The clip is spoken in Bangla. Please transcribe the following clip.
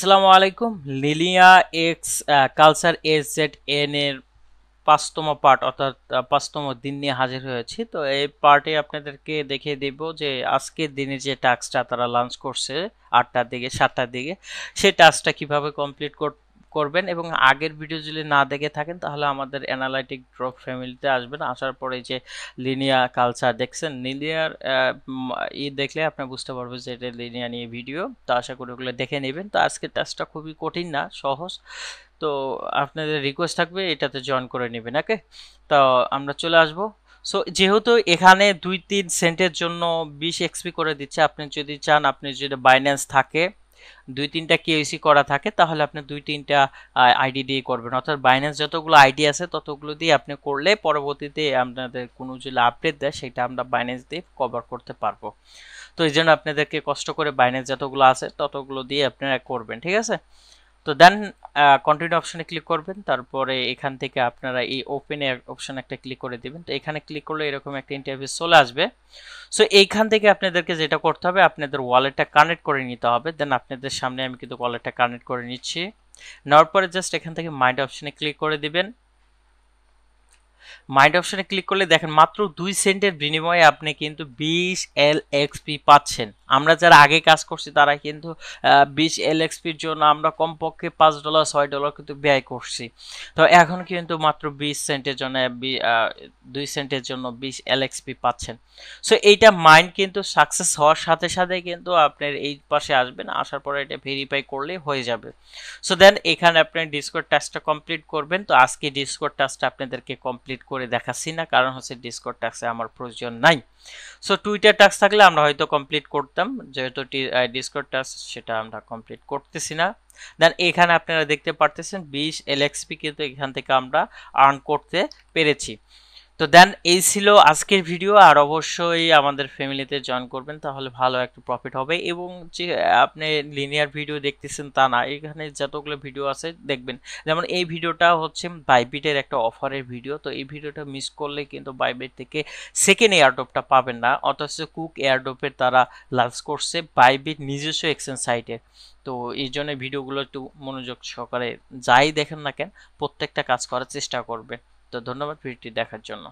আসসালামু আলাইকুম। লিনিয়া এক্স কালচার এস-জেড-এন এর ৫তম পার্ট অর্থাৎ ৫তম দিন নিয়ে হাজির হয়েছি। তো এই পার্টে আপনাদেরকে দেখিয়ে দেব যে আজকের দিনে যে টাস্কটা তারা লঞ্চ করছে ৮টার দিকে ৭টার দিকে, সেই টাস্কটা কিভাবে কমপ্লিট করবেন। এবং আগের ভিডিও যদি না দেখে থাকেন তাহলে আমাদের অ্যানালাইটিক ড্রপ ফ্যামিলিতে আসবেন। আসার পরে যে লিনিয়া কালচার দেখছেন, লিনিয়ার দেখলে আপনি বুঝতে পারবেন যে এটা লিনিয়া নিয়ে ভিডিও। তো আশা করি ওগুলো দেখে নেবেন। তো আজকের টাস্কটা খুবই কঠিন না, সহজ। তো আপনাদের রিকোয়েস্ট থাকবে এটাতে জয়েন করে নেবেন, ওকে। তো আমরা চলে আসব। সো যেহেতু এখানে ২-৩ সেন্টের জন্য ২০ এক্সপি করে দিচ্ছে, আপনি যদি চান, আপনি যদি বাইন্যান্স থাকে, ২-৩টা কেওয়াইসি করা থাকে, তাহলে আপনি ২-৩টা আইডি দিয়ে করবেন। অর্থাৎ বাইন্যান্স যতগুলো আইডি আছে ততগুলো দিয়ে আপনি করলে পরবর্তীতে আপনাদের কোনো যদি আপডেট দেয় সেটা আমরা বাইন্যান্স দিয়ে কভার করতে পারবো। তো এই জন্য আপনাদেরকে কষ্ট করে বাইন্যান্স যতগুলো আছে ততগুলো দিয়ে আপনারা করবেন, ঠিক আছে। তো দেন কন্টিনিউ অপশনে ক্লিক করবেন। তারপরে এখান থেকে আপনারা এই ওপেন অপশন একটা ক্লিক করে দিবেন। তো এখানে ক্লিক করলে এরকম একটা ইন্টারফেস চলে আসবে। সো এইখান থেকে আপনাদেরকে যেটা করতে হবে, আপনাদের ওয়ালেটটা কানেক্ট করে নিতে হবে। দেন আপনাদের সামনে আমি কিন্তু ওয়ালেটটা কানেক্ট করে নিচ্ছি। নেওয়ার পরে জাস্ট এখান থেকে মাইন্ড অপশনে ক্লিক করে দিবেন। মাইন্ড অপশনে ক্লিক করলে দেখেন মাত্র ২ সেন্টের বিনিময়ে আপনি কিন্তু ২০ এলএক্সপি পাচ্ছেন। আমরা যারা আগে কাজ করছি তারা কিন্তু ২০ এলএক্সপির জন্য আমরা কমপক্ষে $৫ $৬ কিন্তু ব্যয় করছি। তো এখন কিন্তু মাত্র ২০ সেন্টের জন্য ২ সেন্টের জন্য ২০ এলএক্সপি পাচ্ছেন। সো এইটা মাইন্ড কিন্তু সাকসেস হওয়ার সাথে সাথে কিন্তু আপনার এই পাশে আসবেন, আসার পরে এটা ভেরিফাই করলে হয়ে যাবে। সো দেন এখানে আপনি ডিসকর্ড টাস্কটা কমপ্লিট করবেন। তো আজকে ডিসকর্ড টাস্কটা আপনাদেরকে কমপ্লিট করে দেখাচ্ছি না, কারণ হচ্ছে ডিসকর্ড টাস্কে আমার প্রয়োজন নাই। সো টুইটার টাস্ক থাকলে আমরা হয়তো কমপ্লিট করতাম, যেহেতু ডিসকর্ড টাস্ক সেটা আমরা কমপ্লিট করতেছি না। দেন এখানে আপনারা দেখতে পারতেছেন ২০ এলএক্সপি কিন্তু এখান থেকে আমরা আর্ন করতে পেরেছি। তো দেন এই ছিল আজকের ভিডিও। আর অবশ্যই আমাদের ফ্যামিলিতে জয়েন করবেন, তাহলে ভালো একটা প্রফিট হবে। এবং যে আপনি লিনিয়ার ভিডিও দেখতেছেন তা না, এখানে যতগুলো ভিডিও আছে দেখবেন। যেমন এই ভিডিওটা হচ্ছে বাইবিটের একটা অফারের ভিডিও। তো এই ভিডিওটা মিস করলে কিন্তু বাইবিট থেকে সেকেন্ড এয়ারড্রপটা পাবেন না। অথচ কুক এয়ারড্রপের তারা লঞ্চ করছে বাইবিট নিজস্ব এক্সচেঞ্জ সাইটে। তো এই জন্য ভিডিওগুলো একটু মনোযোগ সহকারে যাই দেখেন না কেন প্রত্যেকটা কাজ করার চেষ্টা করবেন। তো ধন্যবাদ ভিডিওটি দেখার জন্য।